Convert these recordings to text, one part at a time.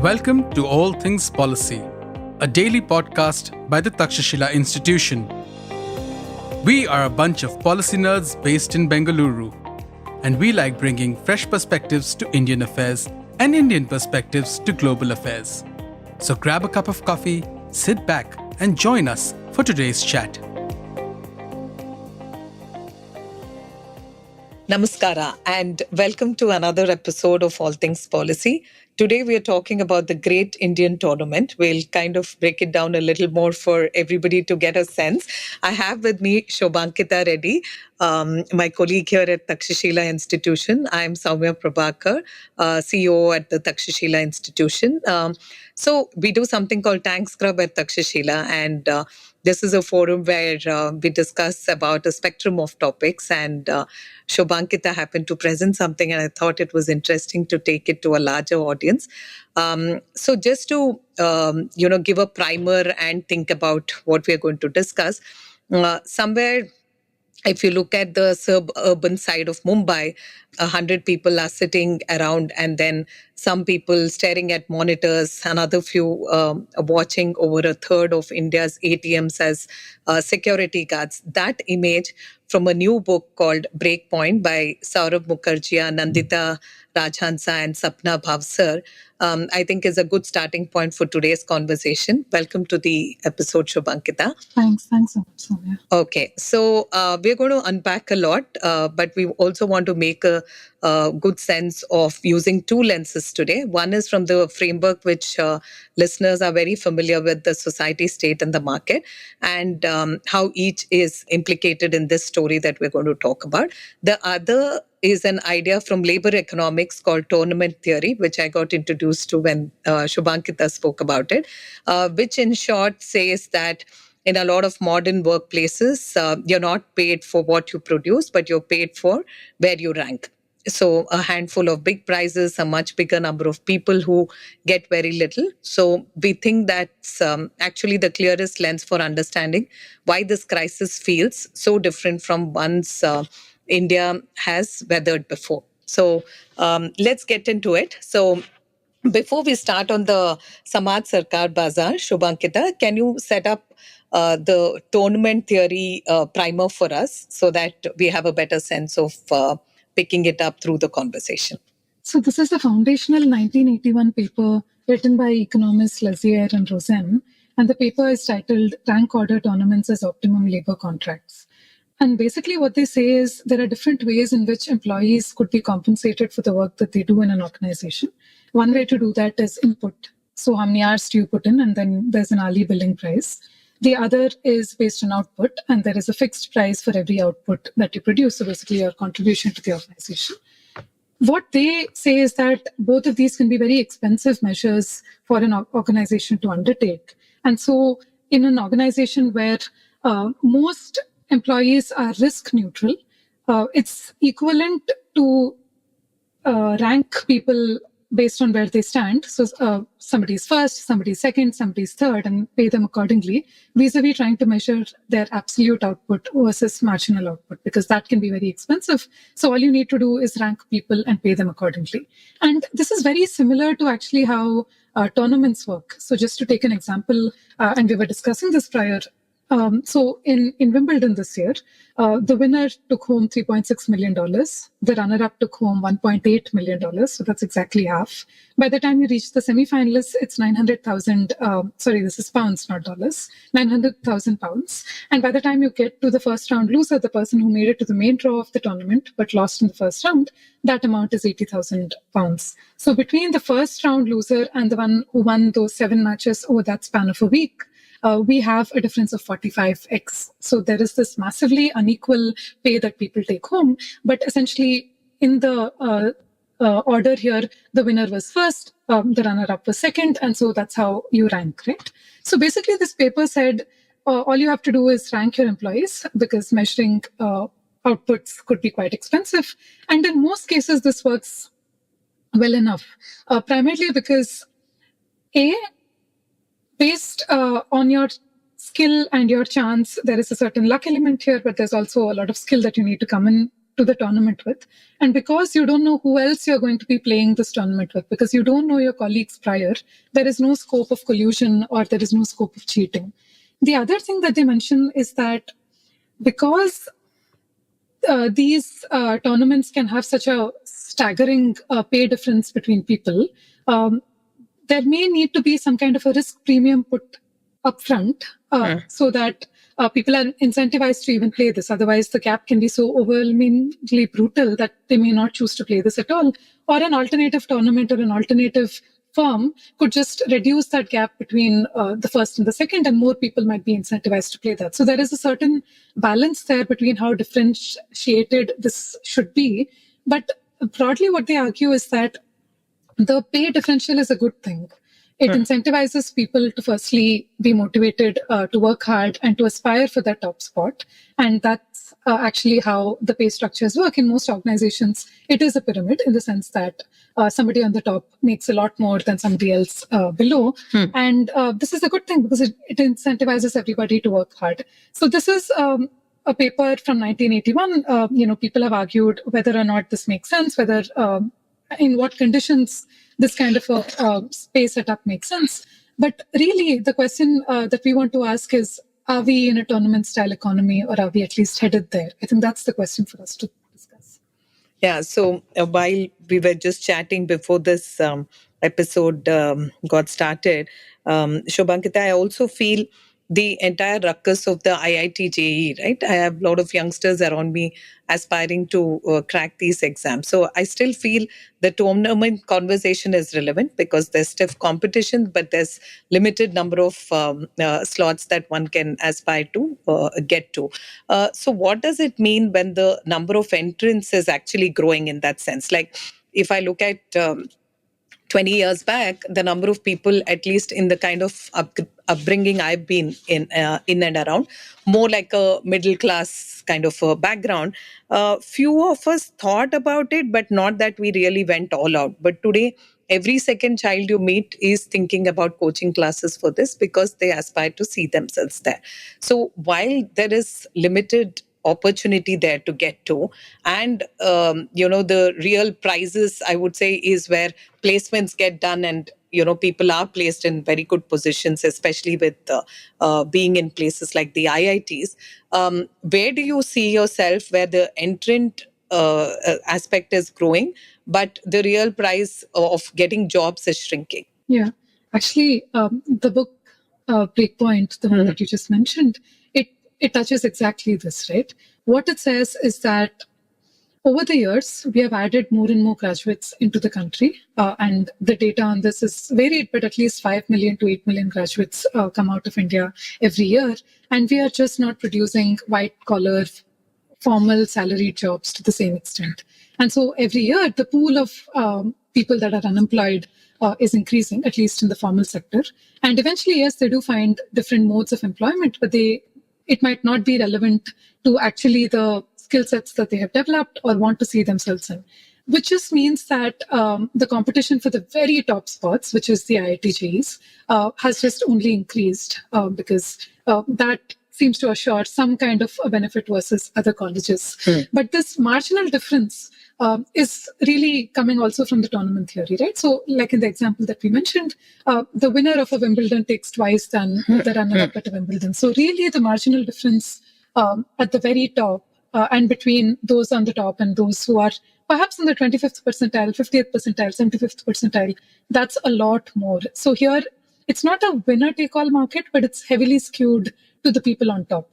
Welcome to All Things Policy, a daily podcast by the Takshashila Institution. We are a bunch of policy nerds based in Bengaluru, and we like bringing fresh perspectives to Indian affairs and Indian perspectives to global affairs. So grab a cup of coffee, sit back, and join us for today's chat. Namaskara and welcome to another episode of All Things Policy. Today we are talking about the Great Indian Tournament. We'll kind of break it down a little more for everybody to get a sense. I have with me Shobhankita Reddy, my colleague here at Takshashila Institution. I'm Soumya Prabhakar, CEO at the Takshashila Institution. So we do something called Tank Scrub at Takshashila, and this is a forum where we discuss about a spectrum of topics, and Shobhankita happened to present something, and I thought it was interesting to take it to a larger audience. So just to give a primer and think about what we are going to discuss, somewhere if you look at the suburban side of Mumbai, 100 people are sitting around and then some people staring at monitors, another few watching over a third of India's ATMs as security guards. That image from a new book called Breakpoint by Saurabh Mukherjee, Nandita Rajhansa and Sapna Bhavsar, I think is a good starting point for today's conversation. Welcome to the episode, Shobhankita. Thanks so much, Soumya. Okay, so we're going to unpack a lot, but we also want to make a good sense of using two lenses today. One is from the framework which listeners are very familiar with, the society, state, and the market, and how each is implicated in this story that we're going to talk about. The other is an idea from labor economics called tournament theory, which I got introduced to when Shobhankita spoke about it, which in short says that in a lot of modern workplaces, you're not paid for what you produce, but you're paid for where you rank. So a handful of big prizes, a much bigger number of people who get very little. So we think that's actually the clearest lens for understanding why this crisis feels so different from ones India has weathered before. So let's get into it. So before we start on the Samaj Sarkar Bazaar, Shobhankita, can you set up the tournament theory primer for us so that we have a better sense of picking it up through the conversation? So this is the foundational 1981 paper written by economists Lazier and Rosen, and the paper is titled Rank Order Tournaments as Optimum Labor Contracts. And basically what they say is there are different ways in which employees could be compensated for the work that they do in an organization. One way to do that is input. So how many hours do you put in? And then there's an hourly billing price. The other is based on output, and there is a fixed price for every output that you produce. So basically your contribution to the organization. What they say is that both of these can be very expensive measures for an organization to undertake. And so in an organization where most employees are risk neutral, it's equivalent to rank people based on where they stand. So somebody's first, somebody's second, somebody's third, and pay them accordingly, vis-a-vis trying to measure their absolute output versus marginal output, because that can be very expensive. So all you need to do is rank people and pay them accordingly. And this is very similar to actually how tournaments work. So just to take an example, and we were discussing this prior. So in Wimbledon this year, the winner took home $3.6 million. The runner-up took home $1.8 million. So that's exactly half. By the time you reach the semi-finalists, it's 900,000. This is pounds, not dollars. 900,000 pounds. And by the time you get to the first round loser, the person who made it to the main draw of the tournament but lost in the first round, that amount is 80,000 pounds. So between the first round loser and the one who won those 7 matches over that span of a week, we have a difference of 45x. So there is this massively unequal pay that people take home. But essentially, in the order here, the winner was first, the runner-up was second, and so that's how you rank, right? So basically, this paper said all you have to do is rank your employees, because measuring outputs could be quite expensive. And in most cases, this works well enough, primarily because based on your skill and your chance, there is a certain luck element here, but there's also a lot of skill that you need to come in to the tournament with. And because you don't know who else you're going to be playing this tournament with, because you don't know your colleagues prior, there is no scope of collusion or there is no scope of cheating. The other thing that they mention is that because these tournaments can have such a staggering pay difference between people, there may need to be some kind of a risk premium put upfront so that people are incentivized to even play this. Otherwise, the gap can be so overwhelmingly brutal that they may not choose to play this at all. Or an alternative tournament or an alternative firm could just reduce that gap between the first and the second, and more people might be incentivized to play that. So there is a certain balance there between how differentiated this should be. But broadly, what they argue is that the pay differential is a good thing. It incentivizes people to firstly be motivated to work hard and to aspire for that top spot. And that's actually how the pay structures work. In most organizations, it is a pyramid in the sense that somebody on the top makes a lot more than somebody else below. And this is a good thing because it incentivizes everybody to work hard. So this is a paper from 1981. People have argued whether or not this makes sense, whether in what conditions this kind of a pay setup makes sense. But really, the question that we want to ask is, are we in a tournament-style economy, or are we at least headed there? I think that's the question for us to discuss. Yeah, so while we were just chatting before this episode got started, Shobhankita, I also feel the entire ruckus of the IIT JEE, right? I have a lot of youngsters around me aspiring to crack these exams. So I still feel the tournament conversation is relevant because there's stiff competition, but there's limited number of slots that one can aspire to get to. So what does it mean when the number of entrants is actually growing in that sense? Like if I look at 20 years back, the number of people, at least in the kind of upbringing I've been in and around, more like a middle class kind of a background, few of us thought about it, but not that we really went all out. But today, every second child you meet is thinking about coaching classes for this because they aspire to see themselves there. So while there is limited opportunity there to get to, and the real prizes, I would say, is where placements get done and people are placed in very good positions, especially with being in places like the IITs. Where do you see yourself where the entrant aspect is growing, but the real prize of getting jobs is shrinking? Yeah, actually, the book Breakpoint, the one that you just mentioned, it touches exactly this, right? What it says is that over the years, we have added more and more graduates into the country. And the data on this is varied, but at least 5 million to 8 million graduates come out of India every year. And we are just not producing white-collar, formal salaried jobs to the same extent. And so every year, the pool of people that are unemployed is increasing, at least in the formal sector. And eventually, yes, they do find different modes of employment, but it might not be relevant to actually the skill sets that they have developed or want to see themselves in, which just means that the competition for the very top spots, which is the IIT JEEs, has just only increased because that seems to assure some kind of a benefit versus other colleges. But this marginal difference is really coming also from the tournament theory, right? So like in the example that we mentioned, the winner of a Wimbledon takes twice than the runner-up at a Wimbledon. So really the marginal difference at the very top and between those on the top and those who are perhaps in the 25th percentile, 50th percentile, 75th percentile, that's a lot more. So here, it's not a winner-take-all market, but it's heavily skewed to the people on top,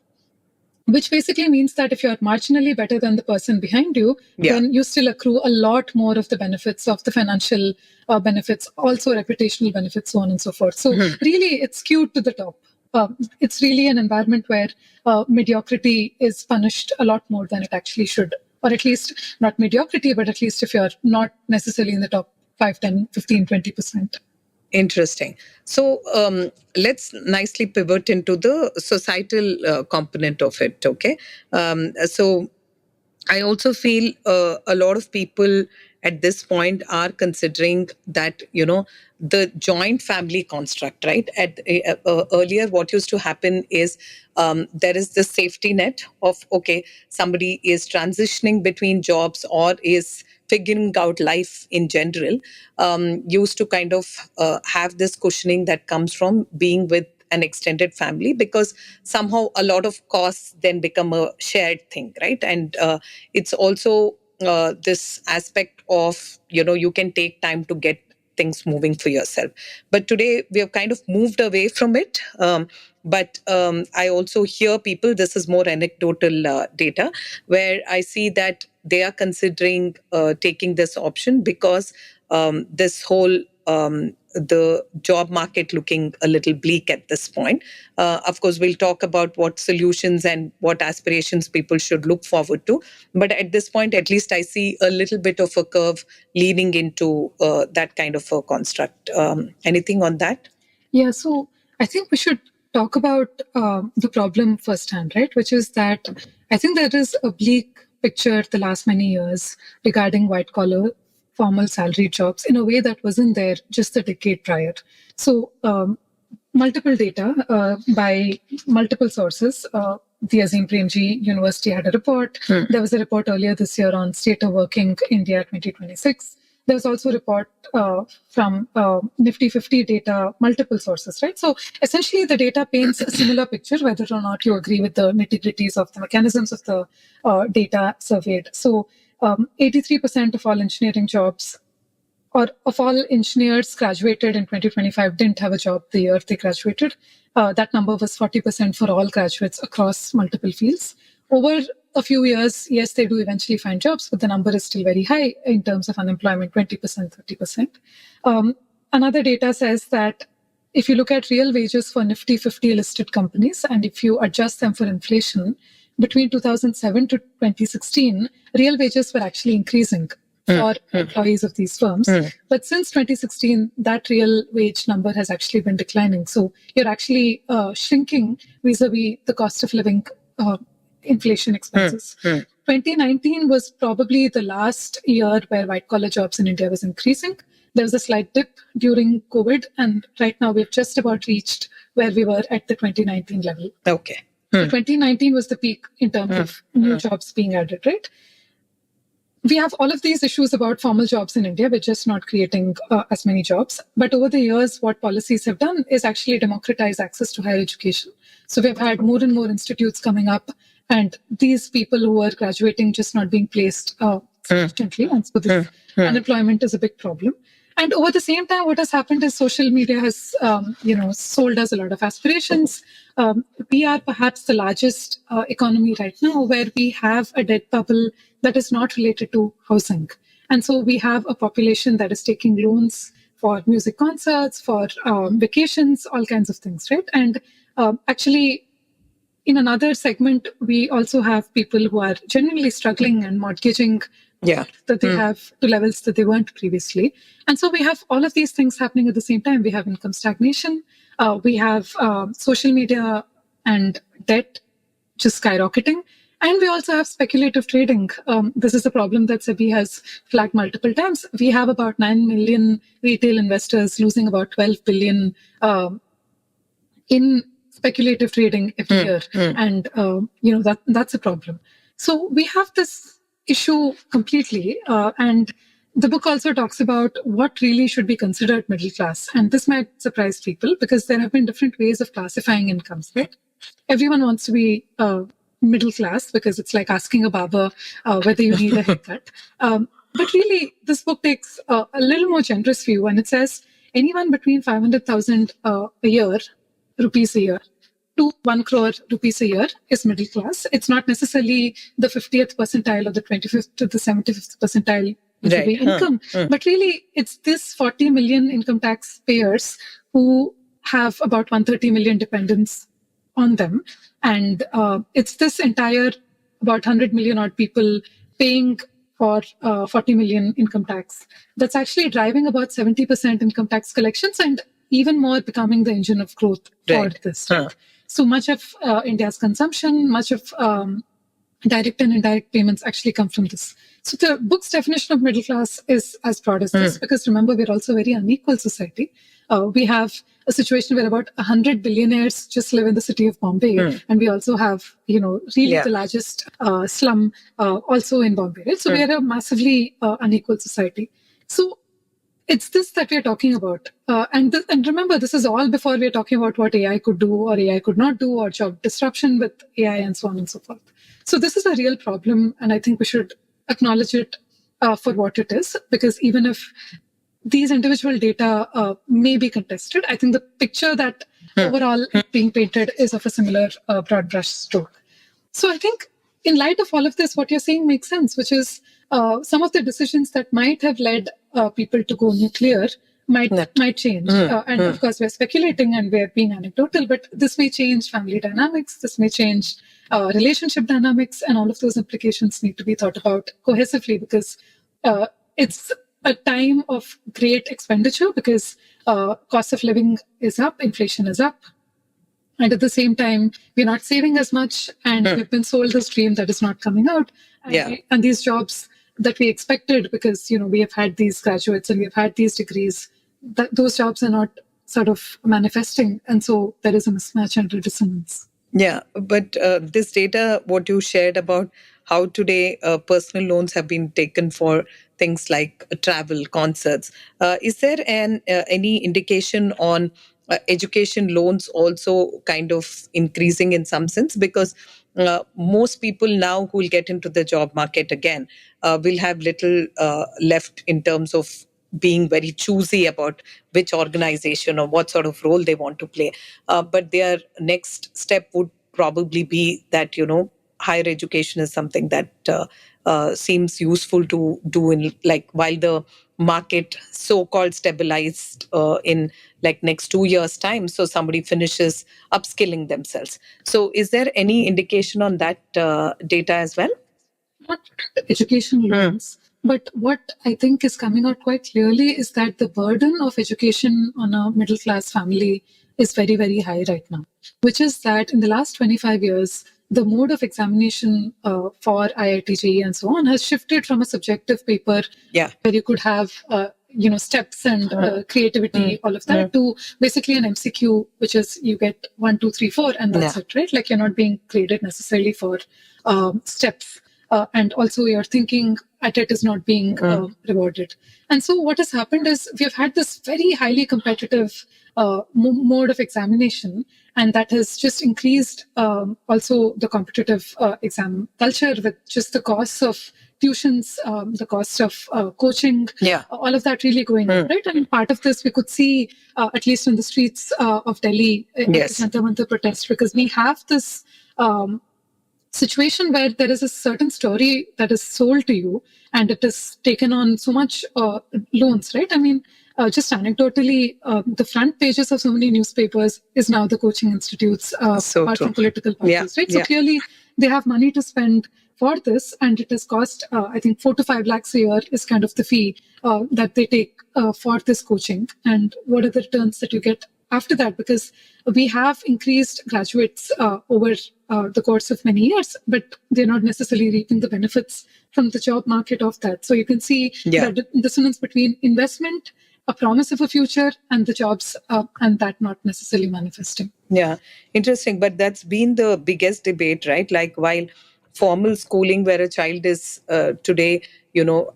which basically means that if you're marginally better than the person behind you, then you still accrue a lot more of the benefits of the financial benefits, also reputational benefits, so on and so forth. So really, it's skewed to the top. It's really an environment where mediocrity is punished a lot more than it actually should, or at least not mediocrity, but at least if you're not necessarily in the top 5, 10, 15, 20%. Interesting. So let's nicely pivot into the societal component of it. Okay. So I also feel a lot of people at this point are considering that, the joint family construct, right? Earlier, what used to happen is there is this safety net of, okay, somebody is transitioning between jobs or is figuring out life in general, used to kind of have this cushioning that comes from being with an extended family, because somehow a lot of costs then become a shared thing, right? And it's also this aspect of, you can take time to get things moving for yourself. But today we have kind of moved away from it. But I also hear people, this is more anecdotal data, where I see that they are considering taking this option because this whole the job market looking a little bleak at this point. Of course, we'll talk about what solutions and what aspirations people should look forward to. But at this point, at least I see a little bit of a curve leaning into that kind of a construct. Anything on that? Yeah, so I think we should talk about the problem firsthand, right? Which is that I think there is a bleak picture the last many years regarding white collar formal salary jobs in a way that wasn't there just a decade prior. So multiple data by multiple sources. The Azim Premji University had a report. There was a report earlier this year on State of Working India 2026. There was also a report from Nifty 50 data, multiple sources, right? So essentially the data paints a similar picture, whether or not you agree with the nitty-gritties of the mechanisms of the data surveyed. So 83% of all engineering jobs, or of all engineers graduated in 2025 didn't have a job the year they graduated. That number was 40% for all graduates across multiple fields. Over a few years, yes, they do eventually find jobs, but the number is still very high in terms of unemployment, 20%, 30%. Another data says that if you look at real wages for Nifty 50 listed companies, and if you adjust them for inflation, between 2007 to 2016, real wages were actually increasing for employees of these firms. But since 2016, that real wage number has actually been declining. So you're actually shrinking vis-a-vis the cost of living inflation expenses. 2019 was probably the last year where white-collar jobs in India was increasing. There was a slight dip during COVID, and right now we've just about reached where we were at the 2019 level. Okay. So 2019 was the peak in terms of new jobs being added, right? We have all of these issues about formal jobs in India. We're just not creating as many jobs. But over the years, what policies have done is actually democratize access to higher education. So we've had more and more institutes coming up, and these people who are graduating just not being placed sufficiently. And so this unemployment is a big problem. And over the same time, what has happened is social media has, sold us a lot of aspirations. We are perhaps the largest economy right now where we have a debt bubble that is not related to housing. And so we have a population that is taking loans for music concerts, for vacations, all kinds of things, right? And actually, in another segment, we also have people who are genuinely struggling and mortgaging that they have to levels that they weren't previously. And so we have all of these things happening at the same time. We have income stagnation. We have social media and debt just skyrocketing. And we also have speculative trading. This is a problem that SEBI has flagged multiple times. We have about 9 million retail investors losing about 12 billion in speculative trading every year. And, that's a problem. So we have this issue completely. And the book also talks about what really should be considered middle class. And this might surprise people because there have been different ways of classifying incomes, right? Everyone wants to be middle class because it's like asking a barber whether you need a haircut. But really, this book takes a little more generous view, and it says anyone between 500,000 rupees a year, to 1 crore rupees a year is middle class. It's not necessarily the 50th percentile or the 25th to the 75th percentile income, but really it's this 40 million income tax payers who have about 130 million dependents on them. And it's this entire about 100 million odd people paying for 40 million income tax that's actually driving about 70% income tax collections and even more becoming the engine of growth for this. So much of India's consumption, much of direct and indirect payments actually come from this. So the book's definition of middle class is as broad as this, because remember, we're also a very unequal society. We have a situation where about 100 billionaires just live in the city of Bombay, and we also have, really the largest slum also in Bombay. Right? So we are a massively unequal society. So it's this that we're talking about. And remember, this is all before we're talking about what AI could do or AI could not do, or job disruption with AI and so on and so forth. So this is a real problem, and I think we should acknowledge it for what it is, because even if these individual data may be contested, I think the picture that overall being painted is of a similar broad brush stroke. So I think in light of all of this, what you're saying makes sense, which is some of the decisions that might have led people to go nuclear might change. And of course, we're speculating and we're being anecdotal, but this may change family dynamics, this may change relationship dynamics, and all of those implications need to be thought about cohesively, because it's a time of great expenditure, because cost of living is up, inflation is up. And at the same time, we're not saving as much, and we've been sold this dream that is not coming out. And these jobs that we expected, because we have had these graduates and we have had these degrees, that those jobs are not sort of manifesting, and so there is a mismatch and a dissonance. Yeah, but this data, what you shared about how today personal loans have been taken for things like travel, concerts, is there any indication on education loans also kind of increasing in some sense? Because most people now who will get into the job market again will have little left in terms of being very choosy about which organization or what sort of role they want to play. But their next step would probably be that, higher education is something that seems useful to do in, like, while the market so-called stabilized in like next 2 years time, so somebody finishes upskilling themselves. So is there any indication on that data as well? Not education loans, but what I think is coming out quite clearly is that the burden of education on a middle class family is very, very high right now, which is that in the last 25 years, the mode of examination for IIT JEE and so on has shifted from a subjective paper where you could have steps and creativity, all of that, to basically an MCQ, which is you get 1, 2, 3, 4, and that's it, right? Like, you're not being graded necessarily for steps. And also your thinking at it is not being rewarded. And so what has happened is we have had this very highly competitive mode of examination, and that has just increased also the competitive exam culture, with just the costs of tuitions, the cost of coaching, all of that really going up, right? And part of this we could see at least in the streets of Delhi in the Jantar Mantar protest, because we have this situation where there is a certain story that is sold to you and it is taken on so much loans, right? I mean, just anecdotally, the front pages of so many newspapers is now the coaching institutes, apart from political parties, right? So clearly they have money to spend for this, and it has cost, I think, 4 to 5 lakhs a year is kind of the fee that they take for this coaching. And what are the returns that you get after that? Because we have increased graduates over the course of many years, but they're not necessarily reaping the benefits from the job market of that. So you can see the dissonance between investment, a promise of a future, and the jobs, and that not necessarily manifesting. Yeah, interesting. But that's been the biggest debate, right? Like, while formal schooling, where a child is today,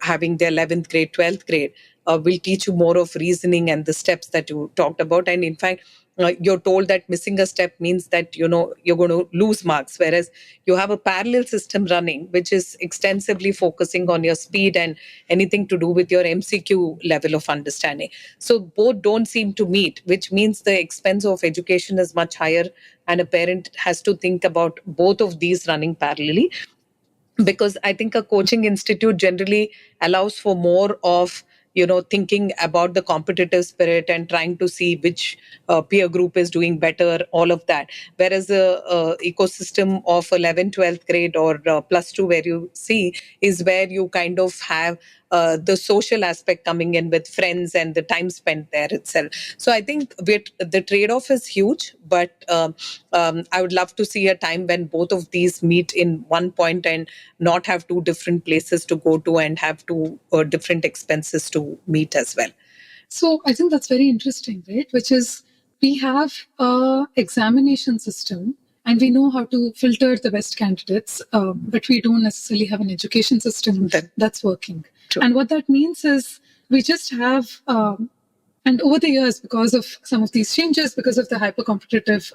having their 11th grade, 12th grade, will teach you more of reasoning and the steps that you talked about. And in fact, you're told that missing a step means that, you're going to lose marks. Whereas you have a parallel system running, which is extensively focusing on your speed and anything to do with your MCQ level of understanding. So both don't seem to meet, which means the expense of education is much higher. And a parent has to think about both of these running parallelly. Because I think a coaching institute generally allows for more of, thinking about the competitive spirit and trying to see which peer group is doing better, all of that. Whereas the ecosystem of 11th, 12th grade or plus 2, where you see, is where you kind of have the social aspect coming in with friends and the time spent there itself. So I think the trade-off is huge, but I would love to see a time when both of these meet in one point and not have two different places to go to and have two different expenses to meet as well. So I think that's very interesting, right? Which is we have a examination system and we know how to filter the best candidates, but we don't necessarily have an education system that's working. True. And what that means is we just have, and over the years, because of some of these changes, because of the hyper-competitive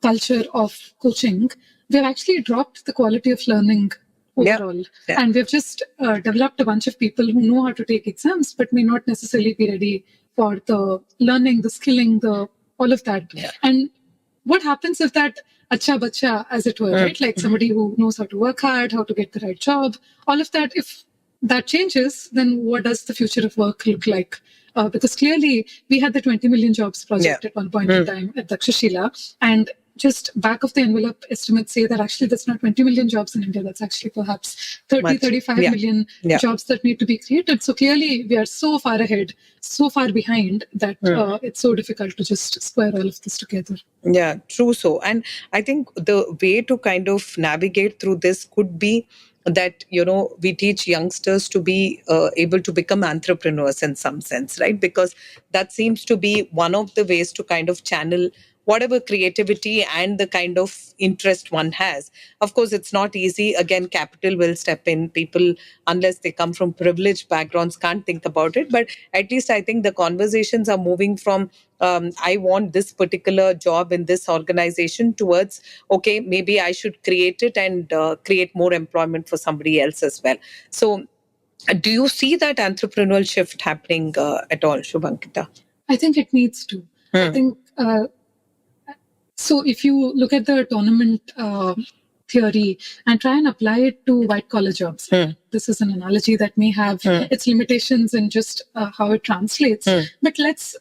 culture of coaching, we've actually dropped the quality of learning overall. Yeah. And we've just developed a bunch of people who know how to take exams, but may not necessarily be ready for the learning, the skilling, all of that. Yeah. And what happens if that acha bacha, as it were, right? Like somebody who knows how to work hard, how to get the right job, all of that, if that changes, then what does the future of work look like? Because clearly we had the 20 million jobs project at one point in time at Takshashila, and just back of the envelope estimates say that actually that's not 20 million jobs in India, that's actually perhaps 35 million jobs that need to be created. So clearly we are so far ahead, so far behind that it's so difficult to just square all of this together. Yeah, true. So, and I think the way to kind of navigate through this could be that, we teach youngsters to be able to become entrepreneurs in some sense, right? Because that seems to be one of the ways to kind of channel whatever creativity and the kind of interest one has. Of course, it's not easy. Again, capital will step in. People, unless they come from privileged backgrounds, can't think about it. But at least I think the conversations are moving from I want this particular job in this organization towards, okay, maybe I should create it and create more employment for somebody else as well. So do you see that entrepreneurial shift happening at all, Shubhankita? I think it needs to. I think... So if you look at the tournament theory and try and apply it to white-collar jobs, this is an analogy that may have its limitations in just how it translates, but let's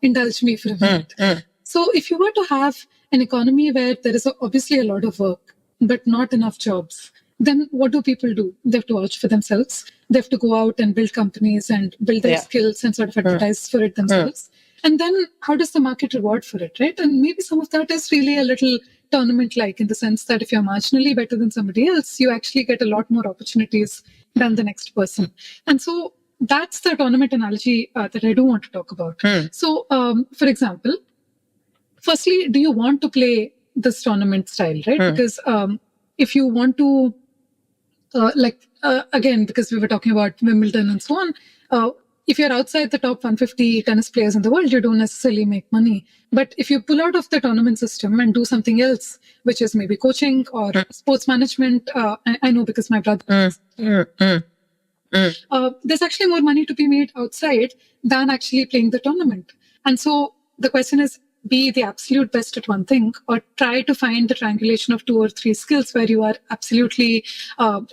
indulge me for a minute. So if you were to have an economy where there is obviously a lot of work, but not enough jobs, then what do people do? They have to vouch for themselves. They have to go out and build companies and build their skills and sort of advertise for it themselves. And then how does the market reward for it, right? And maybe some of that is really a little tournament-like in the sense that if you're marginally better than somebody else, you actually get a lot more opportunities than the next person. And so that's the tournament analogy that I do want to talk about. So, for example, firstly, do you want to play this tournament style, right? Because if you want to, again, because we were talking about Wimbledon and so on, if you're outside the top 150 tennis players in the world, you don't necessarily make money. But if you pull out of the tournament system and do something else, which is maybe coaching or sports management, I know because my brother... there's actually more money to be made outside than actually playing the tournament. And so the question is, be the absolute best at one thing or try to find the triangulation of 2 or 3 skills where you are absolutely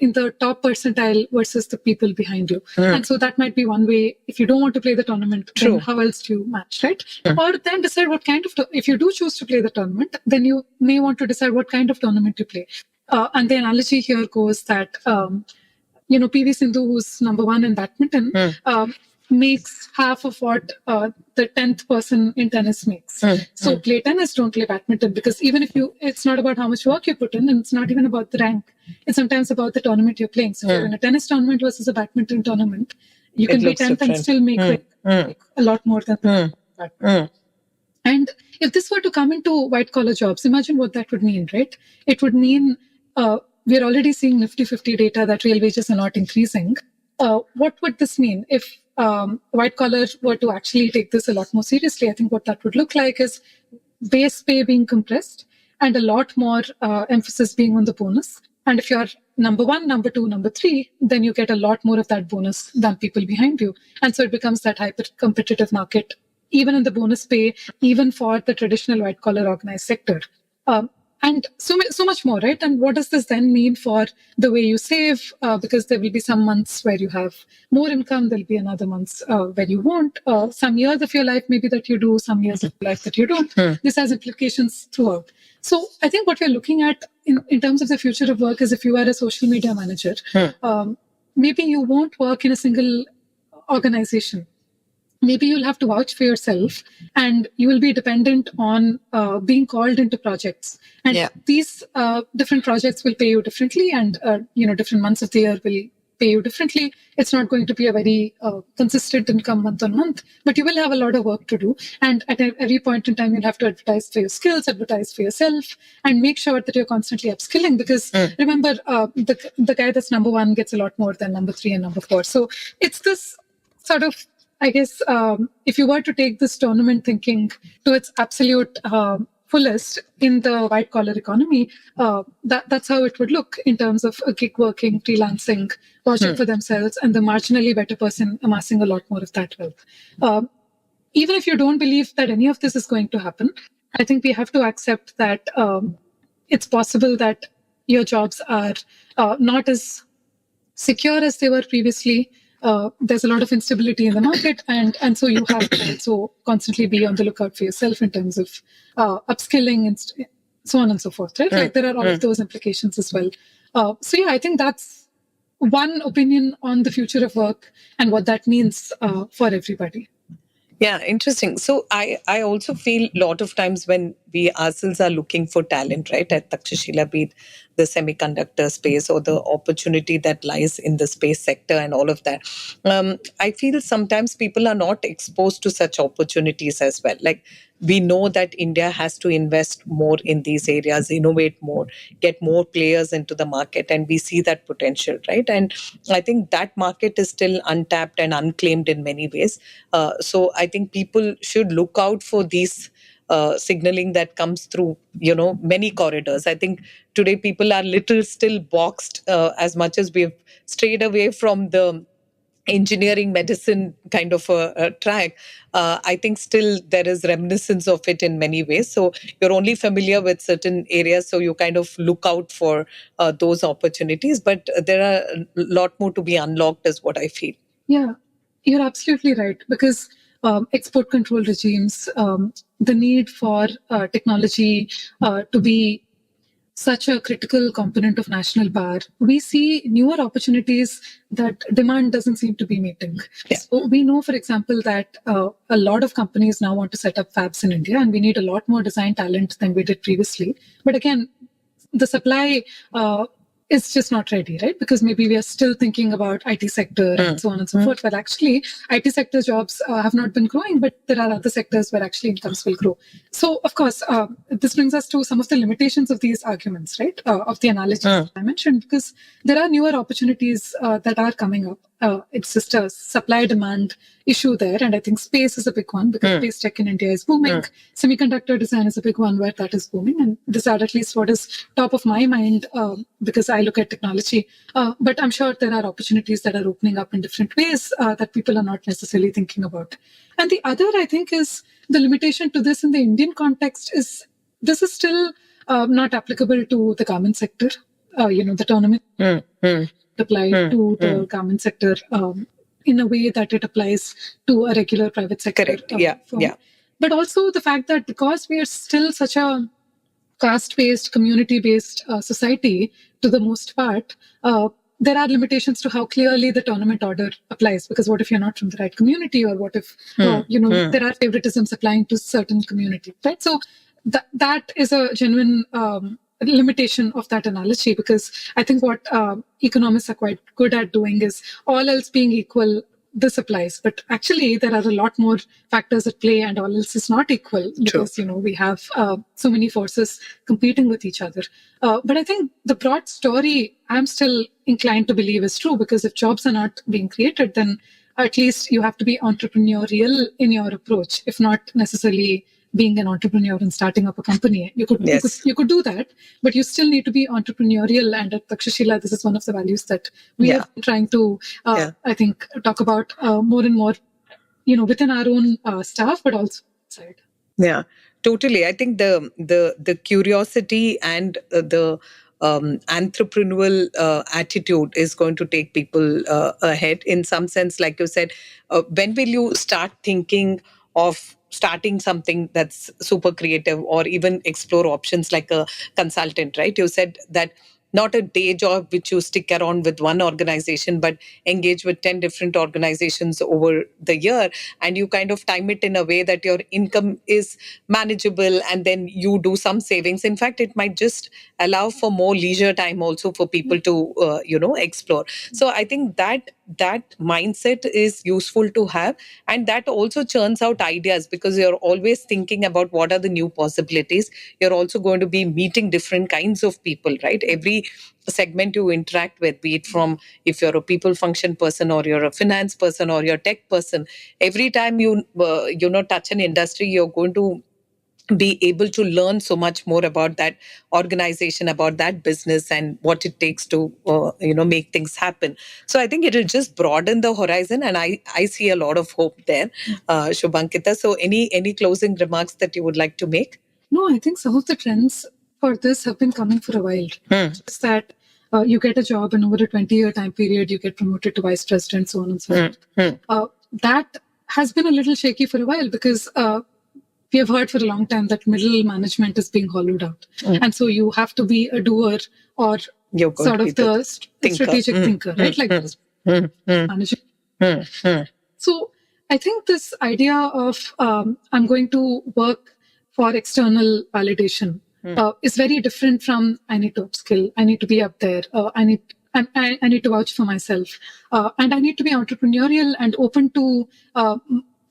in the top percentile versus the people behind you. And so that might be one way. If you don't want to play the tournament, then how else do you match, right? Or then decide what kind of, if you do choose to play the tournament, then you may want to decide what kind of tournament you play. And the analogy here goes that, PV Sindhu, who's number 1 in badminton, makes half of what the 10th person in tennis makes. So play tennis, don't play badminton, because even if it's not about how much work you put in, and it's not even about the rank. It's sometimes about the tournament you're playing. So if you're in a tennis tournament versus a badminton tournament, you can be 10th and still make a lot more than that. And if this were to come into white-collar jobs, imagine what that would mean, right? It would mean we're already seeing Nifty 50 data that real wages are not increasing. What would this mean if white collar were to actually take this a lot more seriously? I think what that would look like is base pay being compressed and a lot more emphasis being on the bonus. And if you're number 1, number 2, number 3, then you get a lot more of that bonus than people behind you. And so it becomes that hyper competitive market, even in the bonus pay, even for the traditional white collar organized sector. And so much more, right? And what does this then mean for the way you save? Because there will be some months where you have more income. There'll be another months where you won't. Some years of your life maybe that you do, some years of your life that you don't. This has implications throughout. So I think what we're looking at in terms of the future of work is if you are a social media manager, maybe you won't work in a single organization. Maybe you'll have to vouch for yourself, and you will be dependent on being called into projects. And these different projects will pay you differently, and different months of the year will pay you differently. It's not going to be a very consistent income month on month, but you will have a lot of work to do. And at every point in time, you'll have to advertise for your skills, advertise for yourself, and make sure that you're constantly upskilling. Because remember, the guy that's number one gets a lot more than number three and number four. So it's this sort of, I guess, if you were to take this tournament thinking to its absolute fullest in the white collar economy, that's how it would look in terms of a gig working, freelancing, working for themselves, and the marginally better person amassing a lot more of that wealth. Even if you don't believe that any of this is going to happen, I think we have to accept that it's possible that your jobs are not as secure as they were previously. There's a lot of instability in the market, and so you have to also constantly be on the lookout for yourself in terms of upskilling and so on and so forth, right? Like there are all of those implications as well. So yeah, I think that's one opinion on the future of work and what that means for everybody. Yeah, interesting. So I also feel a lot of times when we ourselves are looking for talent, right, at Takshashila, be it the semiconductor space or the opportunity that lies in the space sector and all of that, I feel sometimes people are not exposed to such opportunities as well. Like we know that India has to invest more in these areas, innovate more, get more players into the market, and we see that potential, right? And I think that market is still untapped and unclaimed in many ways. So I think people should look out for these signaling that comes through, many corridors. I think today people are little still boxed as much as we've strayed away from the engineering medicine kind of a track. I think still there is reminiscence of it in many ways. So you're only familiar with certain areas, so you kind of look out for those opportunities. But there are a lot more to be unlocked, is what I feel. Yeah, you're absolutely right. Because export control regimes, the need for technology to be such a critical component of national power, we see newer opportunities that demand doesn't seem to be meeting. Yeah. So we know, for example, that a lot of companies now want to set up fabs in India, and we need a lot more design talent than we did previously. But again, the supply is just not ready, right? Because maybe we are still thinking about IT sector and so on and so forth. But actually, IT sector jobs have not been growing, but there are other sectors where actually incomes will grow. So, of course, this brings us to some of the limitations of these arguments, right? Of the analogies I mentioned, because there are newer opportunities that are coming up. It's just a supply-demand issue there. And I think space is a big one, because space tech in India is booming. Semiconductor design is a big one where that is booming. And this are at least what is top of my mind, because I look at technology. But I'm sure there are opportunities that are opening up in different ways that people are not necessarily thinking about. And the other, I think, is the limitation to this in the Indian context is this is still not applicable to the garment sector. The tournament apply to the garment sector in a way that it applies to a regular private sector. Correct. Yeah. But also the fact that because we are still such a caste-based, community-based society to the most part, there are limitations to how clearly the tournament order applies. Because what if you're not from the right community, or what if there are favoritisms applying to certain community, right? So that is a genuine limitation of that analogy, because I think what economists are quite good at doing is, all else being equal, this applies. But actually, there are a lot more factors at play, and all else is not equal, because we have so many forces competing with each other. But I think the broad story, I'm still inclined to believe is true, because if jobs are not being created, then at least you have to be entrepreneurial in your approach, if not necessarily being an entrepreneur and starting up a company. You could do that, but you still need to be entrepreneurial. And at Takshashila, this is one of the values that we have been trying to, I think, talk about more and more, within our own staff, but also outside. Yeah, totally. I think the curiosity and the entrepreneurial attitude is going to take people ahead in some sense. Like you said, when will you start thinking of starting something that's super creative, or even explore options like a consultant, right? You said that not a day job which you stick around with one organization, but engage with 10 different organizations over the year, and you kind of time it in a way that your income is manageable, and then you do some savings. In fact, it might just allow for more leisure time also for people to explore. So I think that mindset is useful to have, and that also churns out ideas, because you're always thinking about what are the new possibilities. You're also going to be meeting different kinds of people, right? Every segment you interact with, be it from if you're a people function person or you're a finance person or you're a tech person, every time you touch an industry, you're going to be able to learn so much more about that organization, about that business, and what it takes to make things happen. So I think it will just broaden the horizon, and I see a lot of hope there. Shubhankita, so any closing remarks that you would like to make? No, I think some of the trends for this have been coming for a while. Just that you get a job and over a 20-year time period, you get promoted to vice president, so on and so forth. That has been a little shaky for a while, because we have heard for a long time that middle management is being hollowed out. And so you have to be a doer or sort of the strategic thinker, right? Like manager. So I think this idea of I'm going to work for external validation is very different from I need to upskill, I need to be up there, I need to vouch for myself, and I need to be entrepreneurial and open to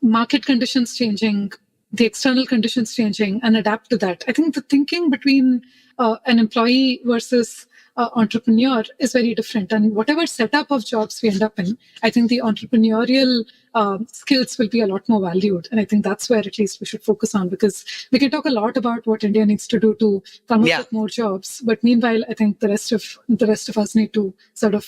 market conditions changing, the external conditions changing, and adapt to that. I think the thinking between an employee versus entrepreneur is very different. And whatever setup of jobs we end up in, I think the entrepreneurial skills will be a lot more valued. And I think that's where at least we should focus on, because we can talk a lot about what India needs to do to come up with more jobs. But meanwhile, I think the rest of us need to sort of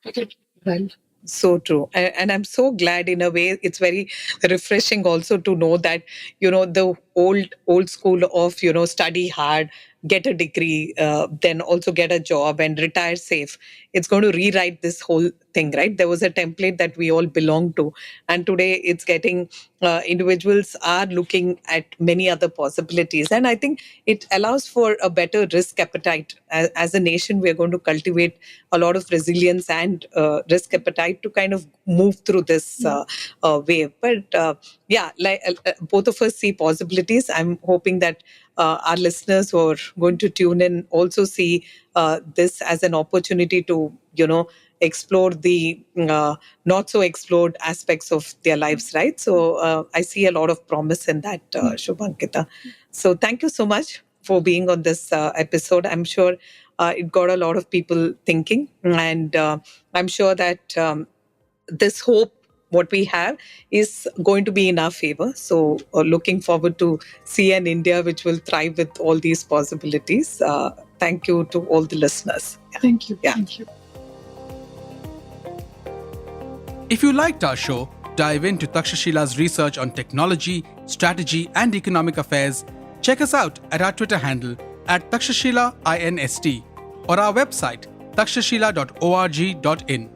make it well. So true. And I'm so glad, in a way, it's very refreshing also to know that, the old school of, study hard, get a degree, then also get a job and retire safe. It's going to rewrite this whole thing, right? There was a template that we all belong to. And today it's getting, individuals are looking at many other possibilities. And I think it allows for a better risk appetite. As a nation, we're going to cultivate a lot of resilience and risk appetite to kind of move through this wave. But both of us see possibilities. I'm hoping that our listeners who are going to tune in also see this as an opportunity to, explore the not so explored aspects of their lives, right? So I see a lot of promise in that, Shubhankita. So thank you so much for being on this episode. I'm sure it got a lot of people thinking, and I'm sure that this hope, what we have, is going to be in our favor. So looking forward to see an India which will thrive with all these possibilities. Thank you to all the listeners. Thank you. Yeah. Thank you. If you liked our show, dive into Takshashila's research on technology, strategy, and economic affairs. Check us out at our Twitter handle @TakshashilaINST or our website takshashila.org.in.